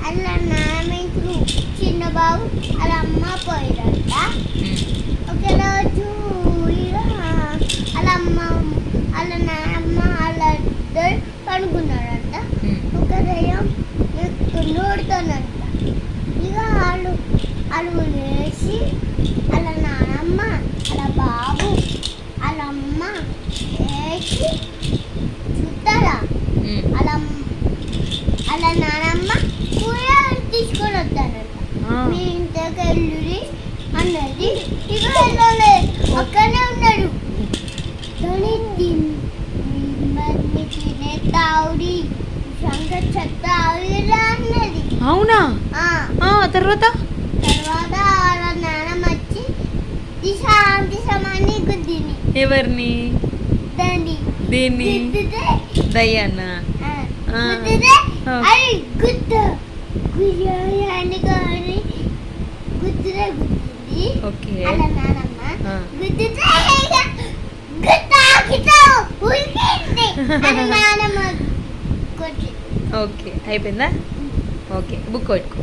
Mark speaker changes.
Speaker 1: అలా నాన్నకు చిన్న బాబు అలా అమ్మ పోయారంట. ఒకరోజు ఇక అలా అమ్మ అలా నాన్నమ్మ అలా ఇద్దరు పడుకున్నారంట. ఒక దయ్యం నోడుతానంట. ఇక వాళ్ళు వేసి అలా నాన్నమ్మ అలా బాబు అలా అమ్మ వేసి చుట్టారా అలా నానమ్మ కూర తీసుకొని వస్తానంట. మీ ఇంటికి వెళ్ళి అన్నది. ఇక వెళ్ళలే, అక్కడనే ఉన్నాడు. మిమ్మల్ని తినే తావుడి శంకర్ చెత్త ఇలా అన్నది.
Speaker 2: అవునా? తర్వాత
Speaker 1: వాళ్ళ నాన్నమ్మ వచ్చి దిశాంతిసమని గుద్దిని.
Speaker 2: ఎవరిని? దేన్ని? దయ్యాన్న.
Speaker 1: అది గుద్దని కానీ గుద్దింది. అలా నానమ్మ గుద్దితే నానమ్మ కొట్టి.
Speaker 2: ఓకే, అయిపోయిందా? ఓకే, బుక్ పెట్టుకో.